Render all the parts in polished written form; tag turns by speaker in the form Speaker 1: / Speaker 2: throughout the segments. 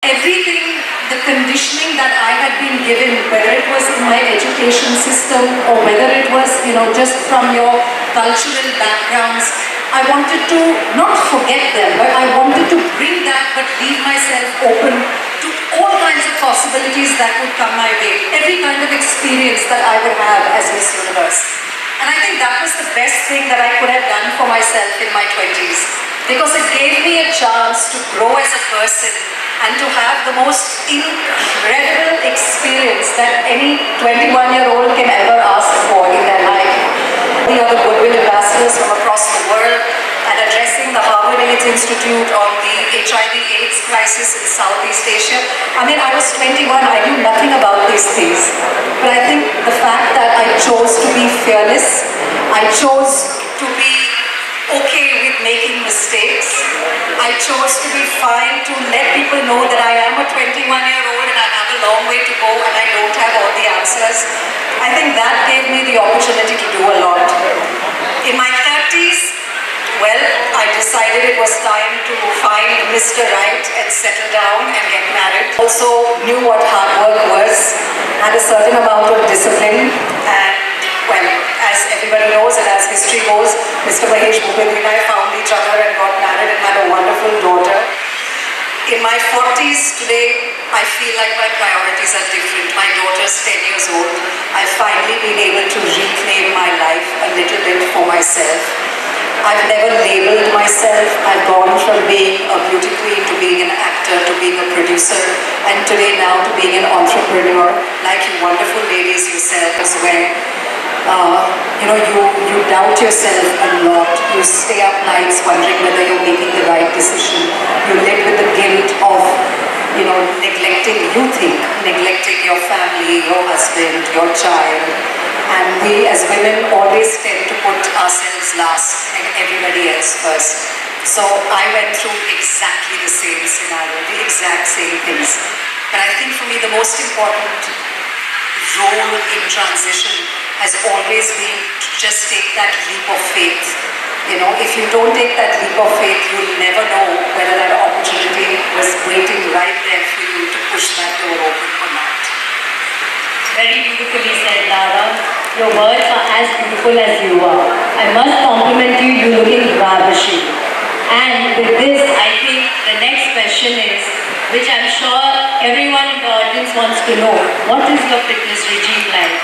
Speaker 1: Everything, the conditioning that I had been given, whether it was in my education system or whether it was, just from your cultural backgrounds, I wanted to not forget them, but I wanted to bring that but leave myself open to all kinds of possibilities that would come my way. Every kind of experience that I would have as Miss Universe. And I think that was the best thing that I could have done for myself in my 20s, because it gave me a chance to grow as a person and to have the most incredible experience that any 21-year-old can ever ask for in their life. We are the goodwill ambassadors from across the world and addressing the Harvard AIDS Institute on the HIV/AIDS crisis in Southeast Asia. I mean, I was 21, I knew nothing about these things. But I think the fact that I chose to be fearless, I chose to be okay with making mistakes. I chose to be fine to let people know that I am a 21-year-old and I have a long way to go and I don't have all the answers. I think that gave me the opportunity to do a lot. In my 30s, well, I decided it was time to find Mr. Right and settle down and get married. Also knew what hard work was, had a certain amount of discipline, and well, as everybody knows and as history goes, Mr. Mahesh Bhupendra and I found each other and got married and had a wonderful daughter. In my 40s today, I feel like my priorities are different. My daughter's 10 years old. I've finally been able to reclaim my life a little bit for myself. I've never labeled myself. I've gone from being a beauty queen to being an actor to being a producer, and today now to being an entrepreneur, like you wonderful ladies yourselves, where you doubt yourself a lot. You stay up nights wondering whether you're making the right decision. You live with the guilt of, neglecting your family, your husband, your child. And we as women always tend to put ourselves last and everybody else first. So I went through exactly the same scenario, the exact same things. But I think for me the most important role in transition has always been to just take that leap of faith. If you don't take that leap of faith, you'll never know whether that opportunity was waiting right there for you to push that door open or not.
Speaker 2: Very beautifully said, Lara. Your words are as beautiful as you are. I must compliment you, you're looking ravishing. And with this, I think the next question is, which I'm sure everyone in the audience wants to know, what is your fitness regime like?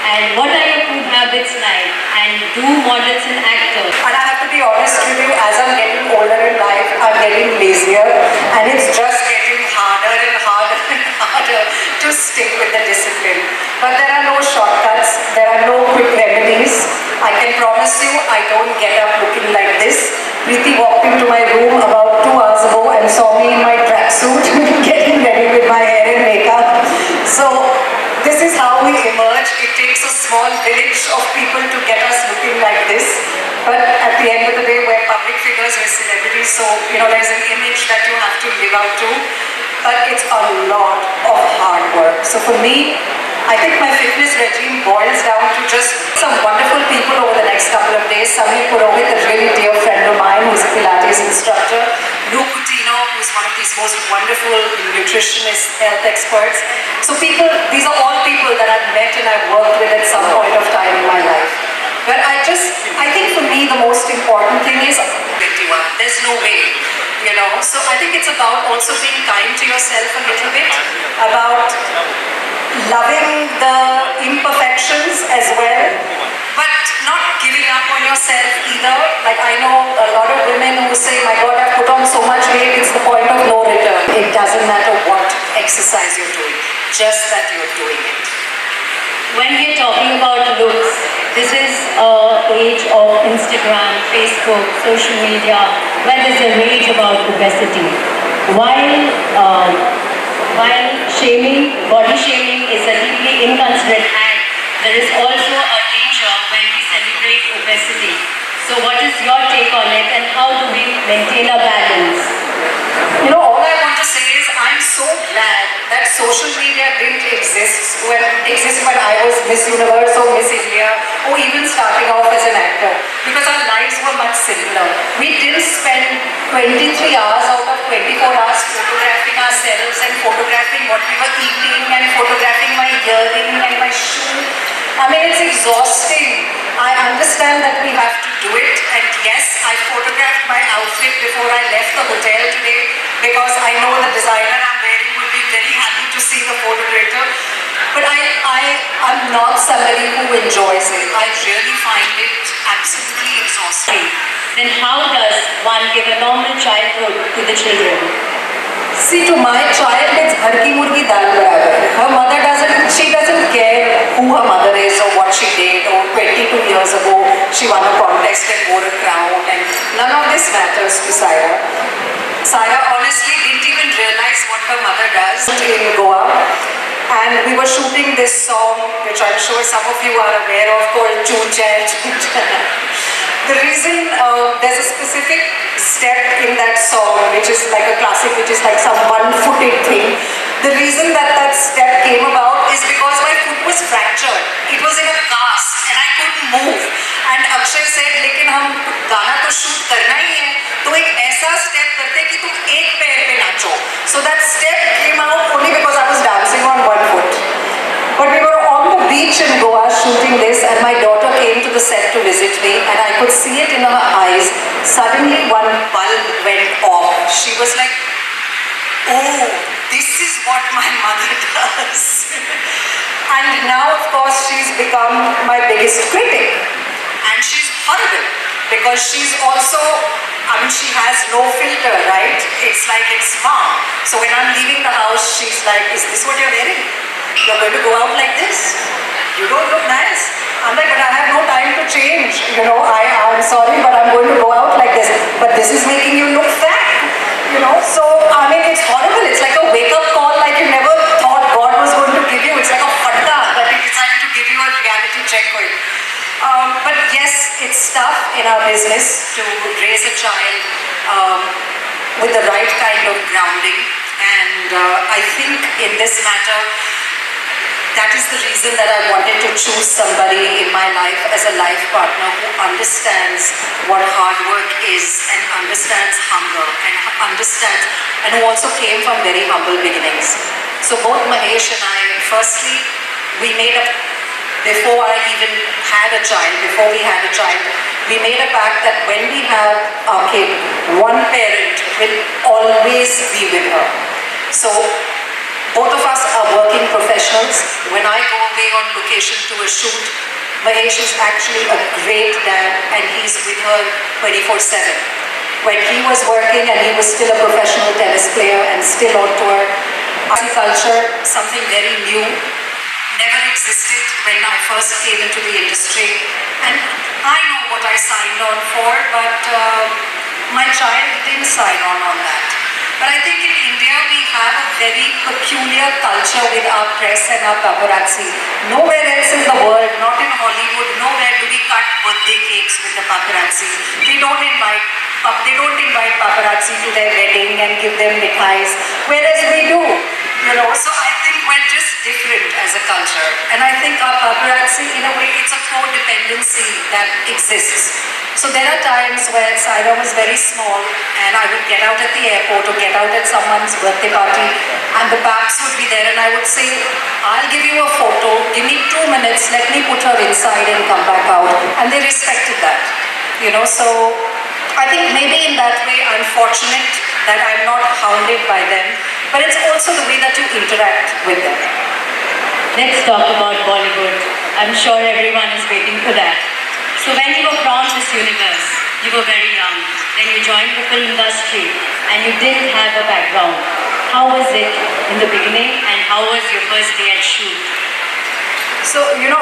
Speaker 2: And what are your food habits like? And do models and actors?
Speaker 1: And I have to be honest with you, as I'm getting older in life, I'm getting lazier, and it's just getting harder and harder and harder to stick with the discipline. But there are no shortcuts, there are no quick remedies. I can promise you, I don't get up looking like this. Preeti walked into my room about 2 hours ago and saw me in my tracksuit, getting ready with my hair and makeup. So this is how we emerge. It takes a small village of people to get us looking like this. But at the end of the day, we're public figures, we're celebrities, so there's an image that you have to live up to. But it's a lot of hard work. So for me, I think my fitness regime boils down to just some wonderful people over the next couple of days. Samir Purohit, a really dear friend of mine who's a Pilates instructor. Luke Coutinho, who's one of these most wonderful nutritionists, health experts. So these are all people that I've met and I've worked with at some point of time in my life. But I think for me the most important thing is 21. There's no way. So I think it's about also being kind to yourself a little bit, about loving the imperfections as well, but not giving up on yourself either. Like I know a lot of women who say, my God, I've put on so much weight, it's the point of no return. It doesn't matter what exercise you're doing, just that you're doing it.
Speaker 2: When we're talking about looks, this is an age of Instagram, Facebook, social media, where there's a rage about obesity. While body shaming is a deeply inconsiderate act, there is also a danger when we celebrate obesity. So what is your take on it, and how do we maintain a balance?
Speaker 1: All I want to say is I'm so glad that social media didn't exist when I was Miss Universe or Miss India, or even starting off as an actor. Because our lives were much simpler. We didn't spend 23 hours out of 24 hours photographing ourselves and photographing what we were eating and photographing my earring and my shoe. I mean, it's exhausting. I understand that we have to do it, and yes, I photographed my outfit before I left the hotel today because I know the designer I'm wearing would be very happy to see the photographer. But I'm not somebody who enjoys it. I really find it absolutely exhausting.
Speaker 2: Then how does one give a normal childhood to the children?
Speaker 1: See, to my child, it's har ki murgi dal barabar. Her mother she doesn't care who her mother is or what she did, or 22 years ago she won a contest and wore a crown, and none of this matters to Saira. Saira honestly didn't even realize what her mother does in Goa. And we were shooting this song, which I'm sure some of you are aware of, called Choo Chan Choo Chan. The reason there's a specific step in that song, which is like a classic, which is like some one-footed thing. The reason that that step came about is because my foot was fractured. It was in a cast and I couldn't move. And Akshay said, लेकिन हम गाना तो shoot करना ही है, तो एक ऐसा step करते कि तुम एक पैर पे नाचो. So that step came out only because I was dancing on one foot. But we were on the beach in Goa shooting this, and my daughter came to the set to visit me, and I could see it in her eyes. Suddenly one bulb went off. She was like, oh, this is what my mother does. And now, of course, she's become my biggest critic. And she's horrible because she's also, I mean, she has no filter, right? It's like it's mom. So when I'm leaving the house, she's like, is this what you're wearing? You're going to go out like this? You don't look nice. I'm like, but I have no time to change. You know, I'm sorry, but I'm going to go out like this. But this is making you look fat. You know, so I mean, it's horrible. It's like a wake-up call like you never thought God was going to give you. It's like a fatta that He decided to give you a reality check with. But yes, it's tough in our business to raise a child with the right kind of grounding. And I think in this matter, that is the reason that I wanted to choose somebody in my life as a life partner who understands what hard work is and understands hunger and who also came from very humble beginnings. So both Mahesh and I, firstly, we made a, before I even had a child, before we had a child, we made a pact that when we have our kid, one parent will always be with her. So both of us are working professionals. When I go away on location to a shoot, Mahesh is actually a great dad and he's with her 24/7. When he was working and he was still a professional tennis player and still on tour, culture, something very new, never existed when I first came into the industry. And I know what I signed on for, but my child didn't sign on that. But I think in India we have a very peculiar culture with our press and our paparazzi. Nowhere else in the world, not in Hollywood, nowhere do we cut birthday cakes with the paparazzi. They don't invite paparazzi to their wedding and give them mithais, whereas we do. You know, so I think we're just different as a culture. And I think our paparazzi, in a way, it's a codependency that exists. So there are times where Saira was very small and I would get out at the airport or get out at someone's birthday party and the paps would be there and I would say, I'll give you a photo, give me 2 minutes, let me put her inside and come back out. And they respected that, you know. So I think maybe in that way I'm fortunate that I'm not hounded by them, but it's also the way that you interact with them.
Speaker 2: Let's talk about Bollywood. I'm sure everyone is waiting for that. So when you were crowned Miss Universe, you were very young. Then you joined the film industry and you didn't have a background. How was it in the beginning and how was your first day at shoot?
Speaker 1: So, you know,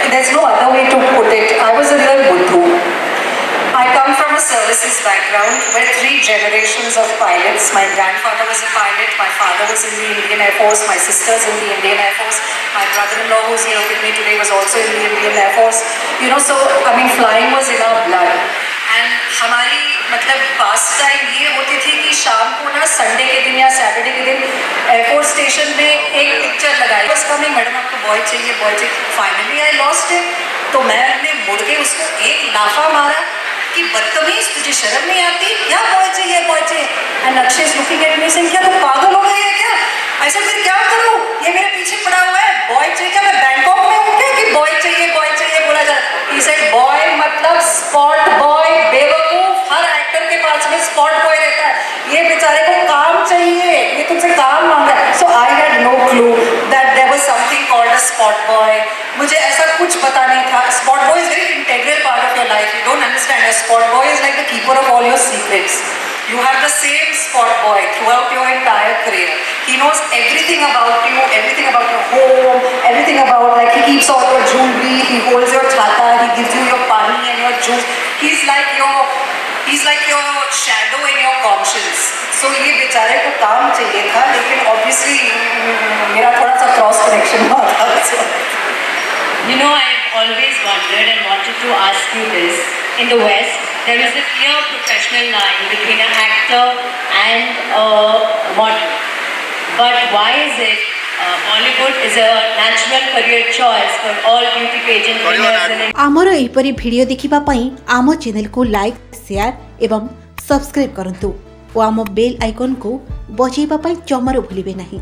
Speaker 1: there's no other way to put it. I was a real buddhu. I come from a services background. We're 3 generations of pilots. My grandfather was a pilot, my father was in the Indian Air Force, my sister's in the Indian Air Force, my brother-in-law who's here with me today was also in the Indian Air Force. You know, so, I mean, flying was in our blood. And हमारी मतलब पास time ये होती थी कि शाम को ना Sunday के दिन या सैटरडे के दिन एयरपोर्ट स्टेशन में एक पिक्चर लगाई, बस कमिंग मैडम आपको बॉय चाहिए। Finally I lost it. तो मैंने मुड़ के उसको एक लाफा मारा कि बदतमीज, तुझे शर्म नहीं आती, क्या बॉय चाहिए। And Akshay is looking at me saying, क्या तुम पागल हो गई है क्या? ऐसा फिर क्या करूं, ये मेरे पीछे पड़ा हुआ है, बॉय चाहिए क्या? मैं बैंकॉक में हूँ क्या कि बॉय चाहिए बोला जा? ही सेड बॉय मतलब स्पॉट बॉय। बेवकूफ, हर एक्टर के पास में स्पॉट बॉय रहता है। ये बेचारे को काम चाहिए, ये तुमसे काम मांग रहा है। So I had no clue that there was something called a spot boy. मुझे ऐसा कुछ पता नहीं था। Spot boy is very integral part of your life, you don't understand. A spot boy is like the keeper of all your secrets. You have the same spot boy throughout your entire career. He knows everything about you, everything about your home, everything about, like, he keeps all your jewelry, he holds your chhata, he gives you your pani and your juice. He's like your shadow in your conscience. So ये बेचारे को काम चाहिए था, लेकिन obviously मेरा थोड़ा सा cross connection हुआ था उससे.
Speaker 2: You know, I've always wondered and wanted to ask you this. In the West, there is a clear professional line between an actor and a model. But why is it Bollywood is a natural career choice for all beauty pageant winners and
Speaker 3: आमर एहिपरि video देखिबा पई आम channel को like, share एवं subscribe करंतु और आम bell icon को बजाइबा पई जमारो भूलिबे नहीं।